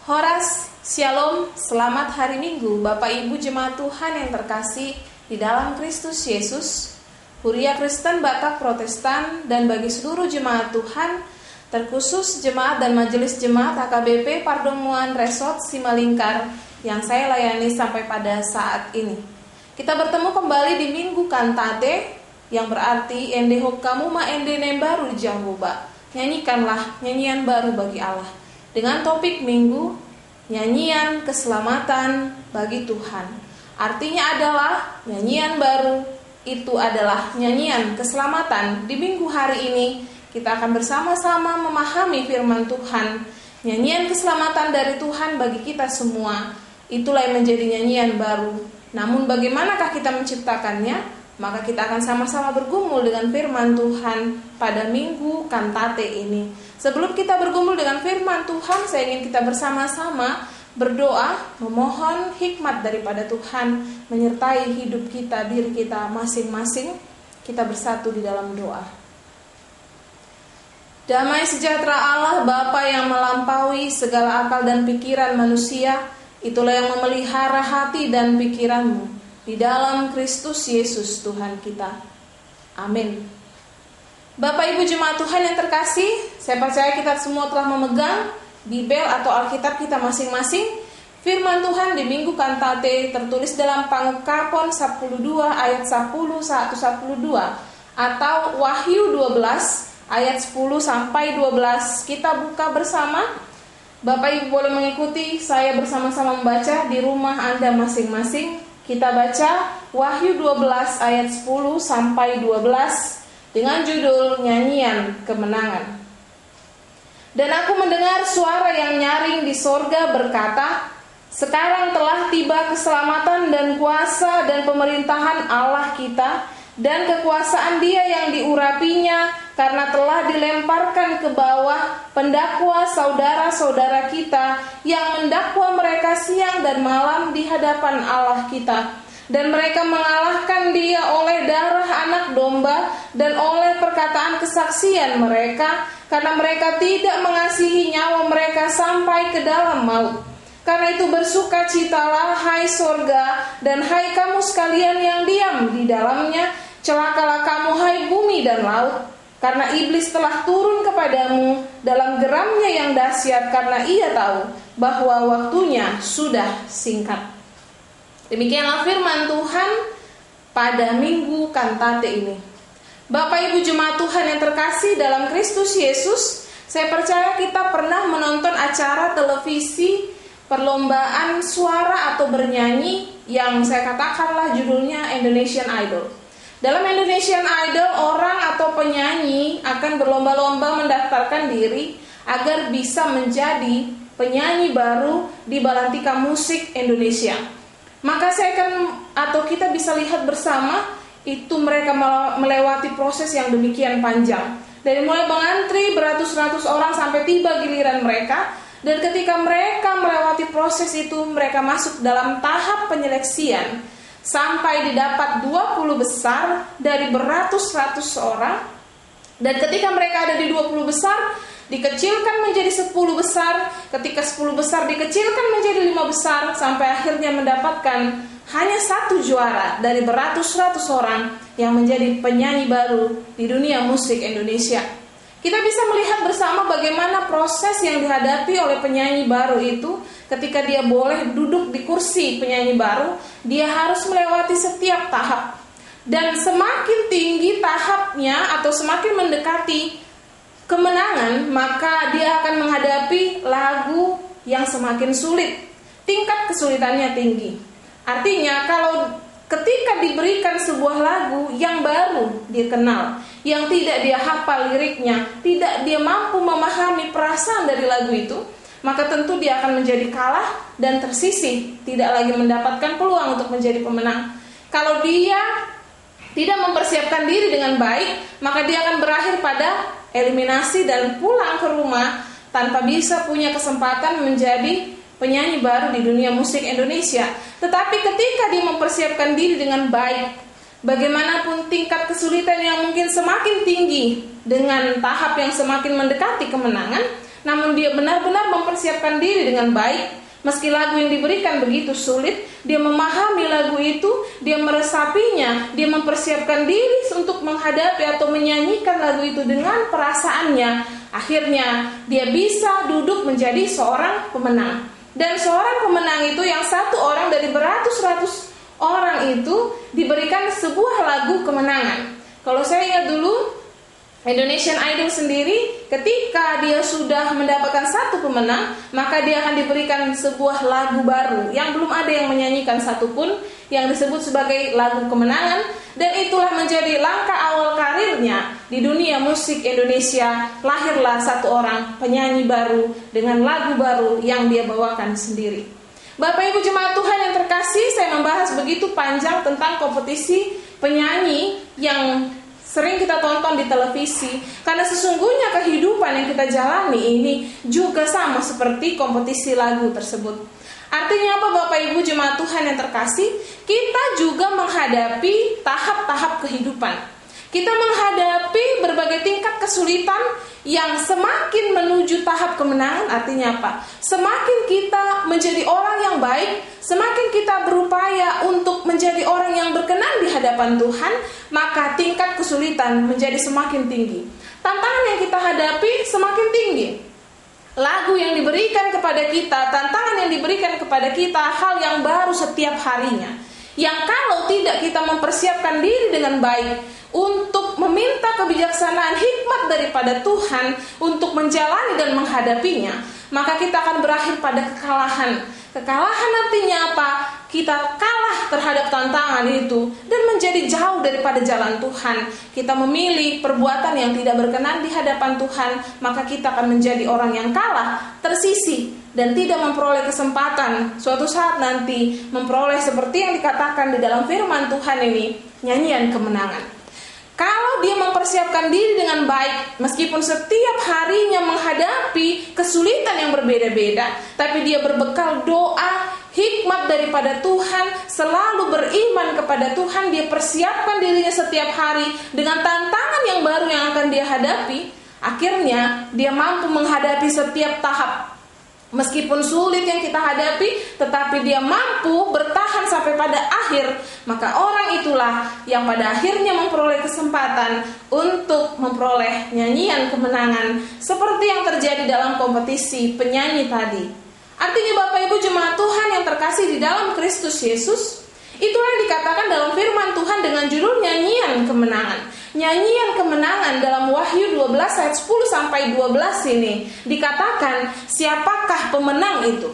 Horas, Shalom, selamat hari Minggu Bapak Ibu Jemaat Tuhan yang terkasih di dalam Kristus Yesus, Huria Kristen Batak Protestan, dan bagi seluruh jemaat Tuhan, terkhusus jemaat dan majelis jemaat HKBP Pardomuan Resort Simalingkar yang saya layani sampai pada saat ini. Kita bertemu kembali di Minggu Kantate, yang berarti Ende Hokamu ma ende nembaru Jehovah. Nyanyikanlah nyanyian baru bagi Allah, dengan topik Minggu, nyanyian keselamatan bagi Tuhan. Artinya adalah nyanyian baru, itu adalah nyanyian keselamatan. Di minggu hari ini kita akan bersama-sama memahami firman Tuhan. Nyanyian keselamatan dari Tuhan bagi kita semua, itulah yang menjadi nyanyian baru. Namun bagaimanakah kita menciptakannya? Maka kita akan sama-sama bergumul dengan firman Tuhan pada minggu Kantate ini. Sebelum kita bergumul dengan firman Tuhan, saya ingin kita bersama-sama berdoa, memohon hikmat daripada Tuhan menyertai hidup kita, diri kita masing-masing. Kita bersatu di dalam doa. Damai sejahtera Allah Bapa yang melampaui segala akal dan pikiran manusia, itulah yang memelihara hati dan pikiranmu di dalam Kristus Yesus Tuhan kita. Amin. Bapak Ibu Jemaat Tuhan yang terkasih, saya percaya kita semua telah memegang Bibel atau Alkitab kita masing-masing. Firman Tuhan di Minggu Kantate tertulis dalam Pangukapon 12 ayat 10-12 atau Wahyu 12 ayat 10 sampai 12. Kita buka bersama. Bapak Ibu boleh mengikuti saya bersama-sama membaca di rumah Anda masing-masing. Kita baca Wahyu 12 ayat 10 sampai 12 dengan judul Nyanyian Kemenangan. Dan aku mendengar suara yang nyaring di sorga berkata, sekarang telah tiba keselamatan dan kuasa dan pemerintahan Allah kita, dan kekuasaan Dia yang diurapinya, karena telah dilemparkan ke bawah pendakwa saudara-saudara kita yang mendakwa mereka siang dan malam di hadapan Allah kita. Dan mereka mengalahkan Dia oleh darah anak domba dan oleh perkataan kesaksian mereka, karena mereka tidak mengasihi nyawa mereka sampai ke dalam maut. Karena itu bersukacitalah hai sorga, dan hai kamu sekalian yang diam di dalamnya. Celakalah kamu hai bumi dan laut, karena iblis telah turun kepadamu dalam geramnya yang dahsyat, karena ia tahu bahwa waktunya sudah singkat. Demikianlah firman Tuhan pada minggu Kantate ini. Bapak Ibu Jemaat Tuhan yang terkasih dalam Kristus Yesus, saya percaya kita pernah menonton acara televisi perlombaan suara atau bernyanyi yang saya katakanlah judulnya Indonesian Idol. Dalam Indonesian Idol, orang atau penyanyi akan berlomba-lomba mendaftarkan diri agar bisa menjadi penyanyi baru di Balantika Musik Indonesia. Maka kita bisa lihat bersama itu mereka melewati proses yang demikian panjang. Dari mulai mengantri beratus-ratus orang sampai tiba giliran mereka. Dan ketika mereka melewati proses itu, mereka masuk dalam tahap penyeleksian sampai didapat 20 besar dari beratus-ratus orang. Dan ketika mereka ada di 20 besar, dikecilkan menjadi 10 besar. Ketika 10 besar dikecilkan menjadi 5 besar, sampai akhirnya mendapatkan hanya satu juara dari beratus-ratus orang yang menjadi penyanyi baru di dunia musik Indonesia. Kita bisa melihat bersama bagaimana proses yang dihadapi oleh penyanyi baru itu. Ketika dia boleh duduk di kursi penyanyi baru, dia harus melewati setiap tahap. Dan semakin tinggi tahapnya atau semakin mendekati kemenangan, maka dia akan menghadapi lagu yang semakin sulit. Tingkat kesulitannya tinggi. Artinya kalau ketika diberikan sebuah lagu yang baru dia kenal, yang tidak dia hafal liriknya, tidak dia mampu memahami perasaan dari lagu itu, maka tentu dia akan menjadi kalah dan tersisih, tidak lagi mendapatkan peluang untuk menjadi pemenang. Kalau dia tidak mempersiapkan diri dengan baik, maka dia akan berakhir pada eliminasi dan pulang ke rumah tanpa bisa punya kesempatan menjadi penyanyi baru di dunia musik Indonesia. Tetapi ketika dia mempersiapkan diri dengan baik, bagaimanapun tingkat kesulitan yang mungkin semakin tinggi dengan tahap yang semakin mendekati kemenangan, namun dia benar-benar mempersiapkan diri dengan baik. Meski lagu yang diberikan begitu sulit, dia memahami lagu itu, dia meresapinya, dia mempersiapkan diri untuk menghadapi atau menyanyikan lagu itu dengan perasaannya. Akhirnya dia bisa duduk menjadi seorang pemenang. Dan seorang pemenang itu yang satu orang dari beratus-ratus orang itu diberikan sebuah lagu kemenangan. Kalau saya ingat dulu, Indonesian Idol sendiri ketika dia sudah mendapatkan satu pemenang, maka dia akan diberikan sebuah lagu baru yang belum ada yang menyanyikan satupun, yang disebut sebagai lagu kemenangan. Dan itulah menjadi langkah awal karirnya di dunia musik Indonesia. Lahirlah satu orang penyanyi baru dengan lagu baru yang dia bawakan sendiri. Bapak Ibu jemaat Tuhan yang terkasih, saya membahas begitu panjang tentang kompetisi penyanyi yang sering kita tonton di televisi, karena sesungguhnya kehidupan yang kita jalani ini juga sama seperti kompetisi lagu tersebut. Artinya apa Bapak Ibu jemaat Tuhan yang terkasih? Kita juga menghadapi tahap-tahap kehidupan. Kita menghadapi berbagai tingkat kesulitan yang semakin menuju tahap kemenangan. Artinya apa? Semakin kita menjadi orang yang baik, semakin kita berupaya untuk menjadi orang yang berkenan di hadapan Tuhan, maka tingkat kesulitan menjadi semakin tinggi. Tantangan yang kita hadapi semakin tinggi. Lagu yang diberikan kepada kita, tantangan yang diberikan kepada kita, hal yang baru setiap harinya. Yang kalau tidak kita mempersiapkan diri dengan baik untuk meminta kebijaksanaan hikmat daripada Tuhan untuk menjalani dan menghadapinya, maka kita akan berakhir pada kekalahan. Kekalahan artinya apa? Kita kalah terhadap tantangan itu dan menjadi jauh daripada jalan Tuhan. Kita memilih perbuatan yang tidak berkenan di hadapan Tuhan, maka kita akan menjadi orang yang kalah, tersisih, dan tidak memperoleh kesempatan suatu saat nanti memperoleh seperti yang dikatakan di dalam firman Tuhan ini, nyanyian kemenangan. Kalau dia mempersiapkan diri dengan baik, meskipun setiap harinya menghadapi kesulitan yang berbeda-beda, tapi dia berbekal doa, hikmat daripada Tuhan, selalu beriman kepada Tuhan, dia persiapkan dirinya setiap hari dengan tantangan yang baru yang akan dia hadapi, akhirnya dia mampu menghadapi setiap tahap. Meskipun sulit yang kita hadapi, tetapi dia mampu bertahan sampai pada akhir, maka orang itulah yang pada akhirnya memperoleh kesempatan untuk memperoleh nyanyian kemenangan seperti yang terjadi dalam kompetisi penyanyi tadi. Artinya Bapak Ibu jemaat Tuhan yang terkasih di dalam Kristus Yesus, itulah yang dikatakan dalam firman Tuhan dengan judul nyanyian kemenangan. Nyanyian kemenangan dalam Wahyu 12 ayat 10 sampai 12 ini dikatakan, siapakah pemenang itu?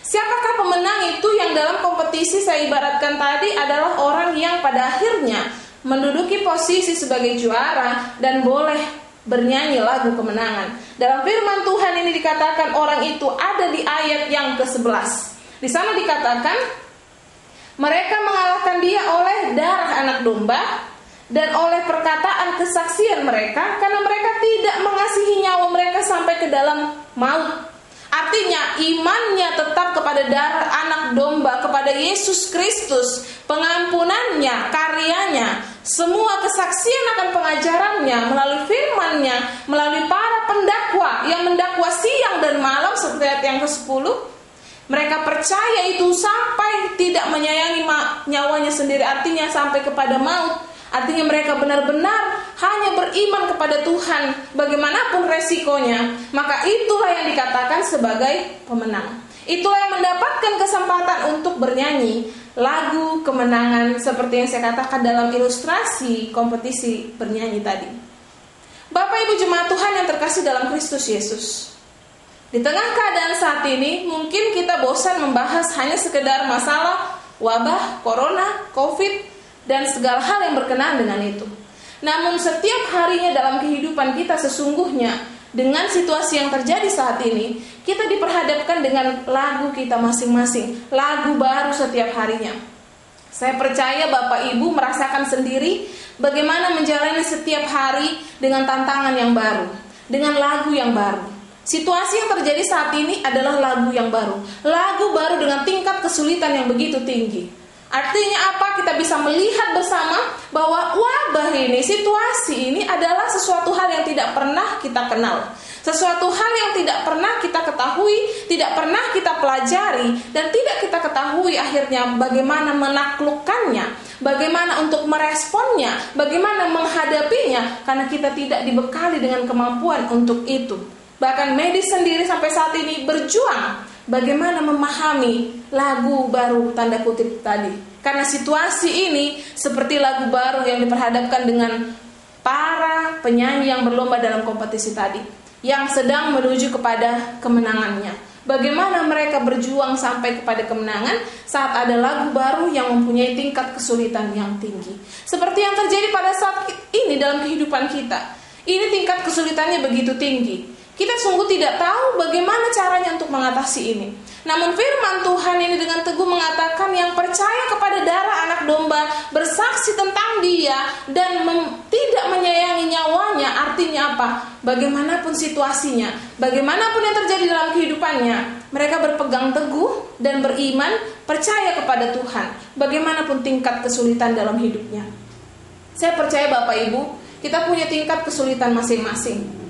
Siapakah pemenang itu yang dalam kompetisi saya ibaratkan tadi adalah orang yang pada akhirnya menduduki posisi sebagai juara dan boleh bernyanyi lagu kemenangan. Dalam firman Tuhan ini dikatakan orang itu ada di ayat yang ke-11. Di sana dikatakan, mereka mengalahkan dia oleh darah anak domba dan oleh perkataan kesaksian mereka, karena mereka tidak mengasihi nyawa mereka sampai ke dalam maut. Artinya imannya tetap kepada darah anak domba, kepada Yesus Kristus, pengampunannya, karyanya, semua kesaksian akan pengajarannya, melalui firman-Nya, melalui para pendakwa yang mendakwa siang dan malam seperti ayat yang ke-10. Mereka percaya itu sampai tidak menyayangi nyawanya sendiri, artinya sampai kepada maut. Artinya mereka benar-benar hanya beriman kepada Tuhan bagaimanapun resikonya. Maka itulah yang dikatakan sebagai pemenang. Itulah yang mendapatkan kesempatan untuk bernyanyi lagu kemenangan seperti yang saya katakan dalam ilustrasi kompetisi bernyanyi tadi. Bapak Ibu jemaat Tuhan yang terkasih dalam Kristus Yesus, di tengah keadaan saat ini mungkin kita bosan membahas hanya sekedar masalah wabah, corona, covid, dan segala hal yang berkenaan dengan itu. Namun setiap harinya dalam kehidupan kita sesungguhnya, dengan situasi yang terjadi saat ini, kita diperhadapkan dengan lagu kita masing-masing, lagu baru setiap harinya. Saya percaya Bapak Ibu merasakan sendiri bagaimana menjalani setiap hari dengan tantangan yang baru, dengan lagu yang baru. Situasi yang terjadi saat ini adalah lagu yang baru, lagu baru dengan tingkat kesulitan yang begitu tinggi. Artinya apa? Kita bisa melihat bersama bahwa wabah ini, situasi ini adalah sesuatu hal yang tidak pernah kita kenal. Sesuatu hal yang tidak pernah kita ketahui, tidak pernah kita pelajari, dan tidak kita ketahui akhirnya bagaimana menaklukkannya, bagaimana untuk meresponnya, bagaimana menghadapinya, karena kita tidak dibekali dengan kemampuan untuk itu. Bahkan medis sendiri sampai saat ini berjuang bagaimana memahami lagu baru tanda kutip tadi. Karena situasi ini seperti lagu baru yang diperhadapkan dengan para penyanyi yang berlomba dalam kompetisi tadi, yang sedang menuju kepada kemenangannya. Bagaimana mereka berjuang sampai kepada kemenangan saat ada lagu baru yang mempunyai tingkat kesulitan yang tinggi. Seperti yang terjadi pada saat ini dalam kehidupan kita. Ini tingkat kesulitannya begitu tinggi. Kita sungguh tidak tahu bagaimana caranya untuk mengatasi ini. Namun firman Tuhan ini dengan teguh mengatakan yang percaya kepada darah anak domba, bersaksi tentang dia, dan tidak menyayangi nyawanya, artinya apa? Bagaimanapun situasinya, bagaimanapun yang terjadi dalam kehidupannya, mereka berpegang teguh dan beriman, percaya kepada Tuhan, bagaimanapun tingkat kesulitan dalam hidupnya. Saya percaya Bapak Ibu, kita punya tingkat kesulitan masing-masing.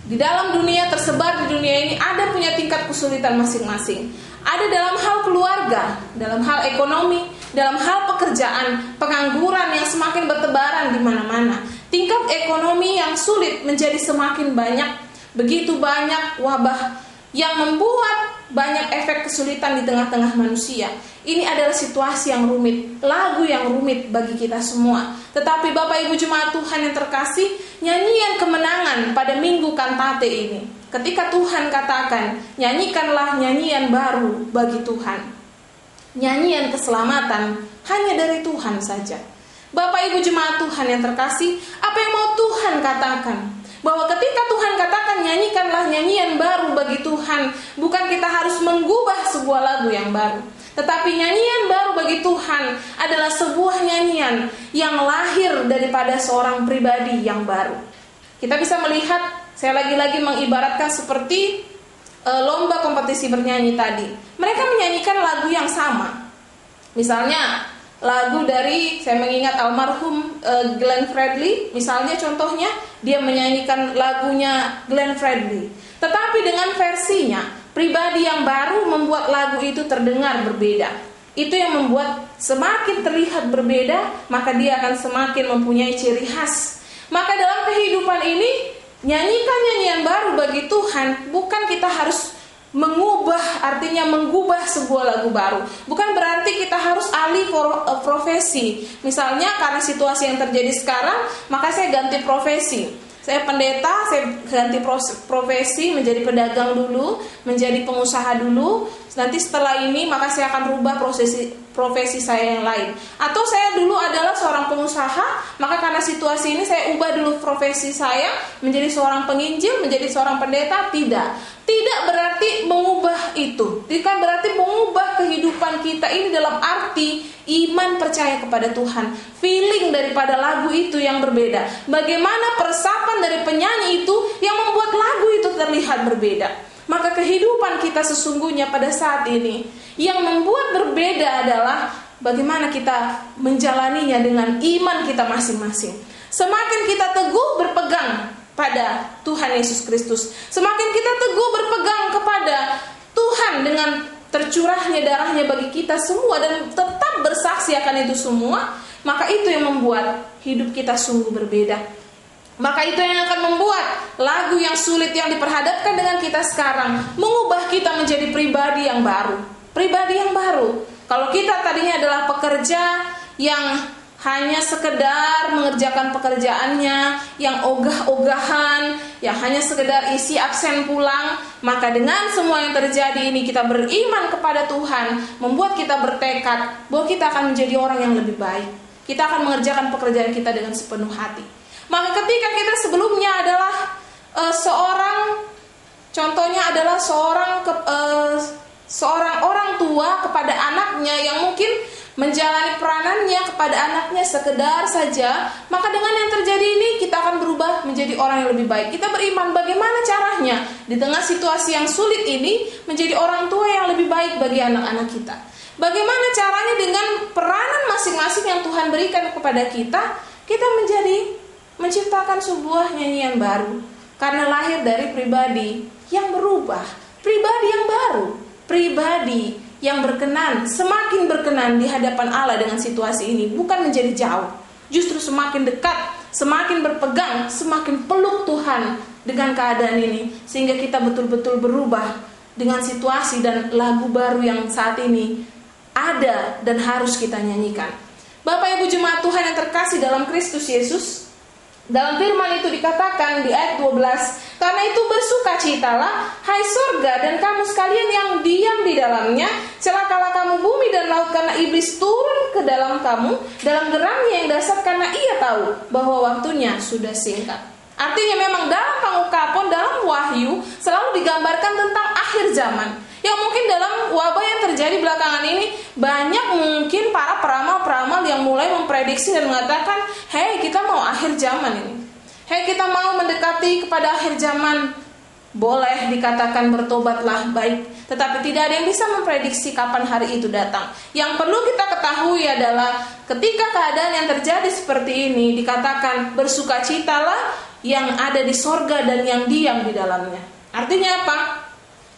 Di dalam dunia, tersebar di dunia ini ada punya tingkat kesulitan masing-masing. Ada dalam hal keluarga, dalam hal ekonomi, dalam hal pekerjaan, pengangguran yang semakin bertebaran di mana-mana. Tingkat ekonomi yang sulit menjadi semakin banyak. Begitu banyak wabah yang membuat banyak efek kesulitan di tengah-tengah manusia. Ini adalah situasi yang rumit, lagu yang rumit bagi kita semua. Tetapi Bapak Ibu Jemaat Tuhan yang terkasih, nyanyian kemenangan pada minggu kantate ini, ketika Tuhan katakan, nyanyikanlah nyanyian baru bagi Tuhan. Nyanyian keselamatan hanya dari Tuhan saja. Bapak Ibu Jemaat Tuhan yang terkasih, apa yang mau Tuhan katakan? Bahwa ketika Tuhan katakan nyanyikanlah nyanyian baru bagi Tuhan, bukan kita harus mengubah sebuah lagu yang baru, tetapi nyanyian baru bagi Tuhan adalah sebuah nyanyian yang lahir daripada seorang pribadi yang baru. Kita bisa melihat, saya lagi-lagi mengibaratkan seperti lomba kompetisi bernyanyi tadi. Mereka menyanyikan lagu yang sama. Misalnya lagu dari, saya mengingat almarhum Glenn Fredly, misalnya contohnya, dia menyanyikan lagunya Glenn Fredly. Tetapi dengan versinya, pribadi yang baru membuat lagu itu terdengar berbeda. Itu yang membuat semakin terlihat berbeda, maka dia akan semakin mempunyai ciri khas. Maka dalam kehidupan ini, nyanyikan nyanyian baru bagi Tuhan, bukan kita harus mengubah, artinya mengubah sebuah lagu baru. Bukan berarti kita harus alih profesi. Misalnya karena situasi yang terjadi sekarang, maka saya ganti profesi. Saya pendeta, saya ganti profesi menjadi pedagang dulu, menjadi pengusaha dulu. Nanti setelah ini maka saya akan rubah profesi saya yang lain. Atau saya dulu adalah seorang pengusaha, maka karena situasi ini saya ubah dulu profesi saya menjadi seorang penginjil, menjadi seorang pendeta. Tidak berarti mengubah itu. Tidak berarti mengubah kehidupan kita ini dalam arti iman percaya kepada Tuhan. Feeling daripada lagu itu yang berbeda. Bagaimana peresapan dari penyanyi itu yang membuat lagu itu terlihat berbeda. Maka kehidupan kita sesungguhnya pada saat ini yang membuat berbeda adalah bagaimana kita menjalaninya dengan iman kita masing-masing. Semakin kita teguh berpegang pada Tuhan Yesus Kristus, semakin kita teguh berpegang kepada Tuhan dengan tercurahnya darahnya bagi kita semua dan tetap bersaksi akan itu semua, maka itu yang membuat hidup kita sungguh berbeda. Maka itu yang akan membuat lagu yang sulit yang diperhadapkan dengan kita sekarang mengubah kita menjadi pribadi yang baru. Pribadi yang baru. Kalau kita tadinya adalah pekerja yang hanya sekedar mengerjakan pekerjaannya, yang ogah-ogahan, yang hanya sekedar isi absen pulang, maka dengan semua yang terjadi ini kita beriman kepada Tuhan, membuat kita bertekad bahwa kita akan menjadi orang yang lebih baik. Kita akan mengerjakan pekerjaan kita dengan sepenuh hati. Maka ketika kita sebelumnya adalah seorang orang tua kepada anaknya yang mungkin menjalani peranannya kepada anaknya sekedar saja, maka dengan yang terjadi ini kita akan berubah menjadi orang yang lebih baik. Kita beriman bagaimana caranya di tengah situasi yang sulit ini menjadi orang tua yang lebih baik bagi anak-anak kita. Bagaimana caranya dengan peranan masing-masing yang Tuhan berikan kepada kita, kita menciptakan sebuah nyanyian baru. Karena lahir dari pribadi yang berubah, pribadi yang baru, pribadi yang berkenan, semakin berkenan di hadapan Allah dengan situasi ini, bukan menjadi jauh, justru semakin dekat, semakin berpegang, semakin peluk Tuhan dengan keadaan ini, sehingga kita betul-betul berubah dengan situasi dan lagu baru yang saat ini ada dan harus kita nyanyikan. Bapak Ibu jemaat Tuhan yang terkasih dalam Kristus Yesus, dalam firman itu dikatakan di ayat 12, karena itu bersukacitalah hai surga dan kamu sekalian yang diam di dalamnya, celakalah kamu bumi dan laut, karena iblis turun ke dalam kamu dalam gerangnya yang dasar, karena ia tahu bahwa waktunya sudah singkat. Artinya memang dalam pengungkapan, dalam wahyu selalu digambarkan tentang akhir zaman. Yang mungkin dalam wabah yang terjadi belakangan ini, banyak mungkin para peramal-peramal yang mulai memprediksi dan mengatakan, hei kita mau akhir zaman ini, hei kita mau mendekati kepada akhir zaman. Boleh dikatakan bertobatlah, baik, tetapi tidak ada yang bisa memprediksi kapan hari itu datang. Yang perlu kita ketahui adalah ketika keadaan yang terjadi seperti ini, dikatakan bersukacitalah yang ada di sorga dan yang diam di dalamnya. Artinya apa?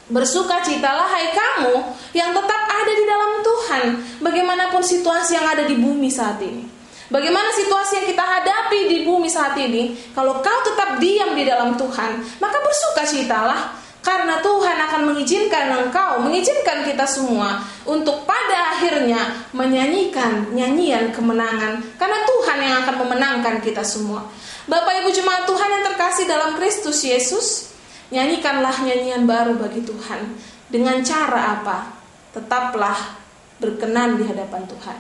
Bersukacitalah hai kamu yang tetap ada di dalam Tuhan, bagaimanapun situasi yang ada di bumi saat ini, bagaimana situasi yang kita hadapi di bumi saat ini. Kalau kau tetap diam di dalam Tuhan, maka bersukacitalah, karena Tuhan akan mengizinkan engkau, mengizinkan kita semua untuk pada akhirnya menyanyikan nyanyian kemenangan, karena Tuhan yang akan memenangkan kita semua. Bapak Ibu jemaat Tuhan yang terkasih dalam Kristus Yesus, nyanyikanlah nyanyian baru bagi Tuhan. Dengan cara apa? Tetaplah berkenan di hadapan Tuhan.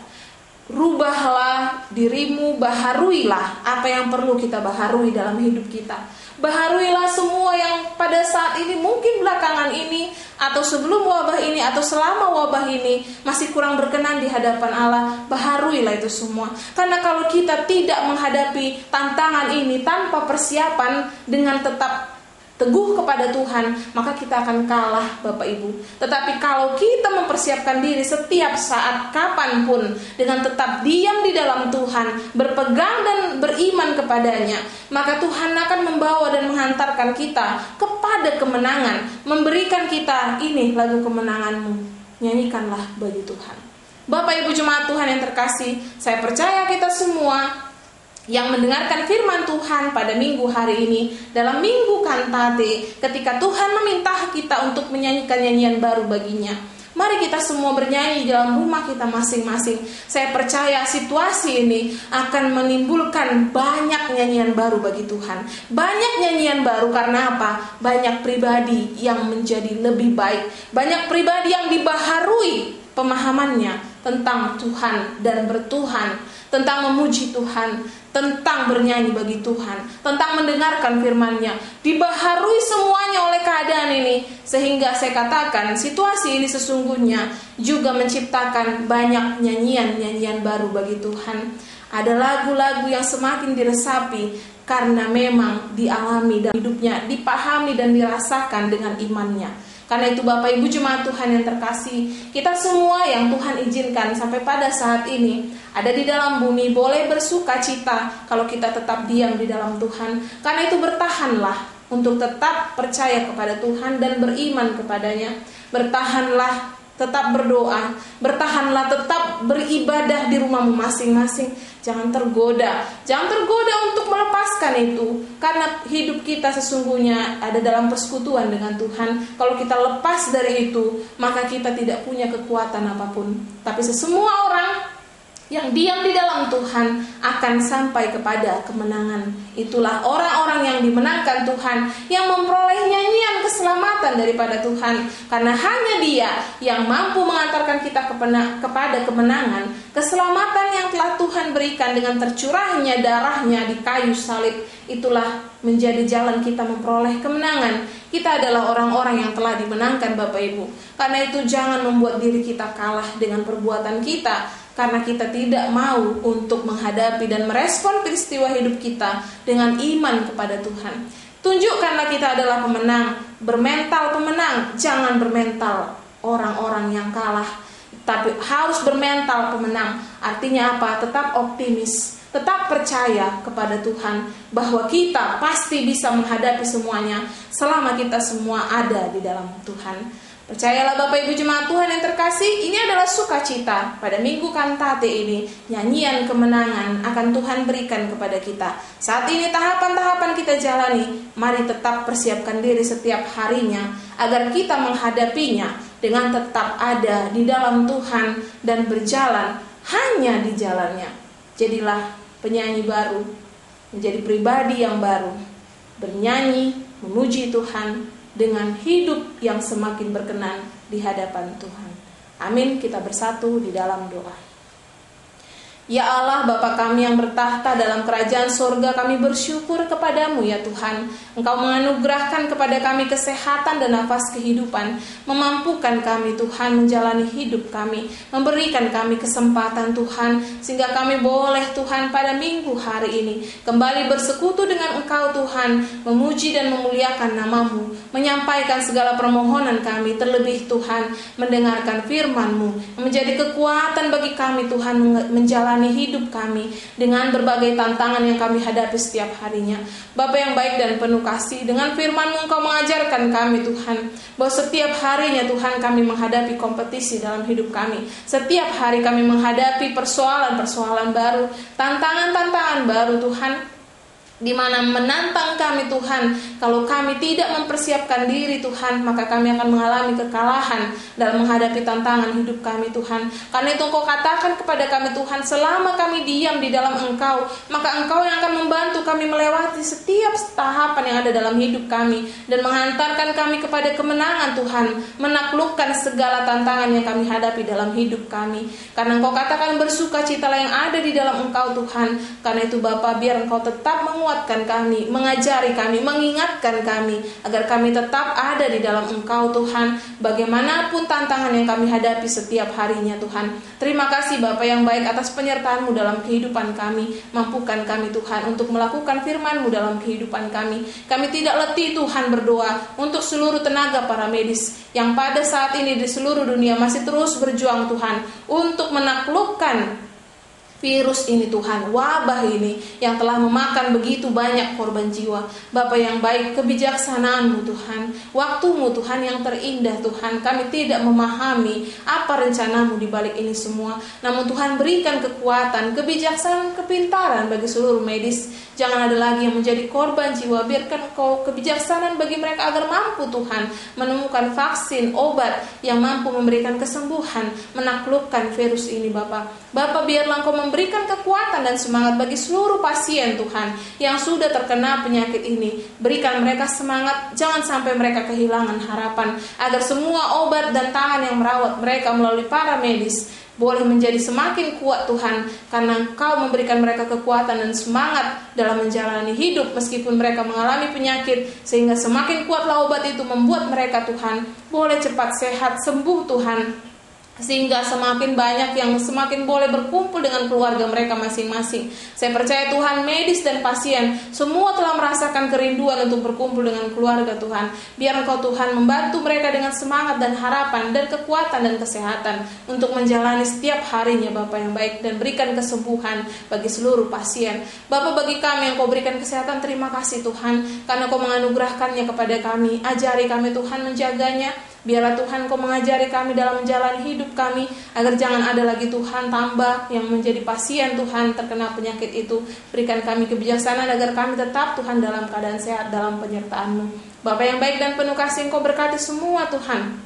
Rubahlah dirimu, baharuilah apa yang perlu kita baharui dalam hidup kita. Baharuilah semua yang pada saat ini, mungkin belakangan ini, atau sebelum wabah ini, atau selama wabah ini masih kurang berkenan di hadapan Allah. Baharuilah itu semua. Karena kalau kita tidak menghadapi tantangan ini tanpa persiapan, dengan tetap teguh kepada Tuhan, maka kita akan kalah Bapak Ibu. Tetapi kalau kita mempersiapkan diri setiap saat, kapanpun, dengan tetap diam di dalam Tuhan, berpegang dan beriman kepadanya, maka Tuhan akan membawa dan menghantarkan kita kepada kemenangan, memberikan kita, ini lagu kemenanganmu, nyanyikanlah bagi Tuhan. Bapak Ibu jemaat Tuhan yang terkasih, saya percaya kita semua yang mendengarkan firman Tuhan pada minggu hari ini, dalam minggu kantate, ketika Tuhan meminta kita untuk menyanyikan nyanyian baru baginya, mari kita semua bernyanyi dalam rumah kita masing-masing. Saya percaya situasi ini akan menimbulkan banyak nyanyian baru bagi Tuhan. Banyak nyanyian baru karena apa? Banyak pribadi yang menjadi lebih baik, banyak pribadi yang dibaharui pemahamannya tentang Tuhan dan bertuhan, tentang memuji Tuhan, tentang bernyanyi bagi Tuhan, tentang mendengarkan firman-Nya, dibaharui semuanya oleh keadaan ini, sehingga saya katakan situasi ini sesungguhnya juga menciptakan banyak nyanyian-nyanyian baru bagi Tuhan. Ada lagu-lagu yang semakin diresapi karena memang dialami dan hidupnya dipahami dan dirasakan dengan imannya. Karena itu Bapak Ibu jemaat Tuhan yang terkasih, kita semua yang Tuhan izinkan sampai pada saat ini ada di dalam bumi, boleh bersuka cita kalau kita tetap diam di dalam Tuhan. Karena itu bertahanlah untuk tetap percaya kepada Tuhan dan beriman kepadanya. Bertahanlah, tetap berdoa, bertahanlah, tetap beribadah di rumahmu masing-masing. Jangan tergoda untuk melepaskan itu, karena hidup kita sesungguhnya ada dalam persekutuan dengan Tuhan. Kalau kita lepas dari itu, maka kita tidak punya kekuatan apapun. Tapi sesemua orang yang diam di dalam Tuhan akan sampai kepada kemenangan. Itulah orang-orang yang dimenangkan Tuhan, yang memperoleh nyanyian keselamatan daripada Tuhan. Karena hanya Dia yang mampu mengantarkan kita kepada kemenangan, keselamatan yang telah Tuhan berikan dengan tercurahnya darahnya di kayu salib. Itulah menjadi jalan kita memperoleh kemenangan. Kita adalah orang-orang yang telah dimenangkan Bapak Ibu. Karena itu jangan membuat diri kita kalah dengan perbuatan kita, karena kita tidak mau untuk menghadapi dan merespon peristiwa hidup kita dengan iman kepada Tuhan. Tunjukkanlah kita adalah pemenang, bermental pemenang, jangan bermental orang-orang yang kalah, tapi harus bermental pemenang. Artinya apa? Tetap optimis, Tetap percaya kepada Tuhan bahwa kita pasti bisa menghadapi semuanya selama kita semua ada di dalam Tuhan. Percayalah Bapak Ibu Jemaat Tuhan yang terkasih, ini adalah sukacita pada Minggu Kantate ini. Nyanyian kemenangan akan Tuhan berikan kepada kita. Saat ini tahapan-tahapan kita jalani, mari tetap persiapkan diri setiap harinya agar kita menghadapinya dengan tetap ada di dalam Tuhan dan berjalan hanya di jalannya. Jadilah penyanyi baru, menjadi pribadi yang baru, bernyanyi, memuji Tuhan dengan hidup yang semakin berkenan di hadapan Tuhan. Amin. Kita bersatu di dalam doa. Ya Allah, Bapa kami yang bertahta dalam kerajaan surga, kami bersyukur kepadamu ya Tuhan. Engkau menganugerahkan kepada kami kesehatan dan nafas kehidupan, memampukan kami Tuhan menjalani hidup kami, memberikan kami kesempatan Tuhan, sehingga kami boleh Tuhan pada minggu hari ini kembali bersekutu dengan Engkau Tuhan, memuji dan memuliakan namamu, menyampaikan segala permohonan kami, terlebih Tuhan mendengarkan firman-Mu, menjadi kekuatan bagi kami Tuhan menjalani hidup kami dengan berbagai tantangan yang kami hadapi setiap harinya. Bapa yang baik dan penuh kasih, dengan firman-Mu Engkau mengajarkan kami Tuhan, bahwa setiap harinya Tuhan kami menghadapi kompetisi dalam hidup kami. Setiap hari kami menghadapi persoalan-persoalan baru, tantangan-tantangan baru Tuhan, di mana menantang kami Tuhan. Kalau kami tidak mempersiapkan diri Tuhan, maka kami akan mengalami kekalahan dalam menghadapi tantangan hidup kami Tuhan. Karena itu Engkau katakan kepada kami Tuhan, selama kami diam di dalam Engkau, maka Engkau yang akan membantu kami melewati setiap tahapan yang ada dalam hidup kami, dan menghantarkan kami kepada kemenangan Tuhan, menaklukkan segala tantangan yang kami hadapi dalam hidup kami. Karena Engkau katakan bersukacitalah yang ada di dalam Engkau Tuhan. Karena itu Bapa, biar Engkau tetap menguatkan kami, mengajari kami, mengingatkan kami, agar kami tetap ada di dalam Engkau Tuhan, bagaimanapun tantangan yang kami hadapi setiap harinya Tuhan. Terima kasih Bapa yang baik atas penyertaan-Mu dalam kehidupan kami. Mampukan kami Tuhan untuk melakukan firman-Mu dalam kehidupan kami. Kami tidak letih Tuhan berdoa untuk seluruh tenaga para medis yang pada saat ini di seluruh dunia masih terus berjuang Tuhan untuk menaklukkan virus ini Tuhan, wabah ini yang telah memakan begitu banyak korban jiwa. Bapa yang baik, kebijaksanaan-Mu Tuhan, waktu-Mu Tuhan yang terindah Tuhan, kami tidak memahami apa rencana-Mu di balik ini semua. Namun Tuhan berikan kekuatan, kebijaksanaan, kepintaran bagi seluruh medis. Jangan ada lagi yang menjadi korban jiwa. Biarkan Engkau kebijaksanaan bagi mereka agar mampu Tuhan menemukan vaksin, obat yang mampu memberikan kesembuhan, menaklukkan virus ini Bapa. Bapa, biarlah Engkau memberikan kekuatan dan semangat bagi seluruh pasien Tuhan yang sudah terkena penyakit ini. Berikan mereka semangat, jangan sampai mereka kehilangan harapan, agar semua obat dan tangan yang merawat mereka melalui para medis boleh menjadi semakin kuat Tuhan, karena Engkau memberikan mereka kekuatan dan semangat dalam menjalani hidup meskipun mereka mengalami penyakit, sehingga semakin kuatlah obat itu membuat mereka Tuhan boleh cepat sehat, sembuh Tuhan, sehingga semakin banyak yang semakin boleh berkumpul dengan keluarga mereka masing-masing. Saya percaya Tuhan, medis dan pasien semua telah merasakan kerinduan untuk berkumpul dengan keluarga Tuhan. Biar Engkau Tuhan membantu mereka dengan semangat dan harapan dan kekuatan dan kesehatan untuk menjalani setiap harinya Bapa yang baik, dan berikan kesembuhan bagi seluruh pasien. Bapa, bagi kami yang Kau berikan kesehatan, terima kasih Tuhan, karena Kau menganugerahkannya kepada kami. Ajari kami Tuhan menjaganya. Biarlah Tuhan Kau mengajari kami dalam menjalani hidup kami, agar jangan ada lagi Tuhan tambah yang menjadi pasien Tuhan terkena penyakit itu. Berikan kami kebijaksanaan agar kami tetap Tuhan dalam keadaan sehat dalam penyertaan-Mu. Bapa yang baik dan penuh kasih, Engkau berkati semua Tuhan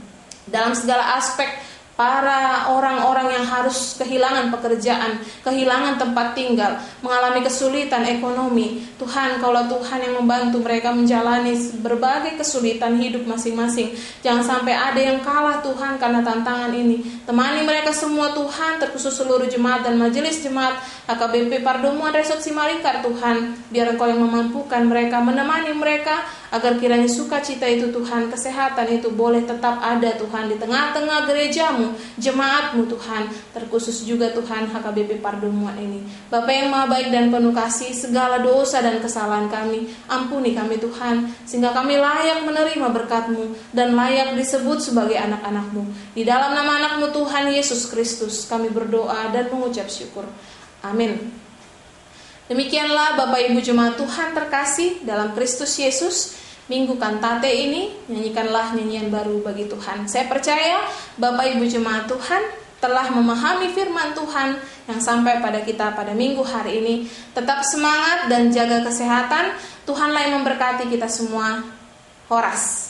dalam segala aspek. Para orang-orang yang harus kehilangan pekerjaan, kehilangan tempat tinggal, mengalami kesulitan ekonomi, Tuhan, Kaulah Tuhan yang membantu mereka menjalani berbagai kesulitan hidup masing-masing. Jangan sampai ada yang kalah Tuhan karena tantangan ini. Temani mereka semua Tuhan, terkhusus seluruh jemaat dan majelis jemaat HKBP Pardomuan Resort Simalingkar Tuhan. Biar Engkau yang memampukan mereka, menemani mereka, agar kiranya sukacita itu Tuhan, kesehatan itu boleh tetap ada Tuhan di tengah-tengah gerejamu, jemaatmu Tuhan, terkhusus juga Tuhan HKBP Pardomuan ini. Bapa yang maha baik dan penuh kasih, segala dosa dan kesalahan kami ampuni kami Tuhan, sehingga kami layak menerima berkat-Mu dan layak disebut sebagai anak-anak-Mu. Di dalam nama anak-Mu Tuhan Yesus Kristus kami berdoa dan mengucap syukur. Amin. Demikianlah Bapak Ibu Jemaat Tuhan terkasih dalam Kristus Yesus, Minggu Kantate ini nyanyikanlah nyanyian baru bagi Tuhan. Saya percaya Bapak Ibu Jemaat Tuhan telah memahami firman Tuhan yang sampai pada kita pada minggu hari ini. Tetap semangat dan jaga kesehatan. Tuhanlah yang memberkati kita semua. Horas.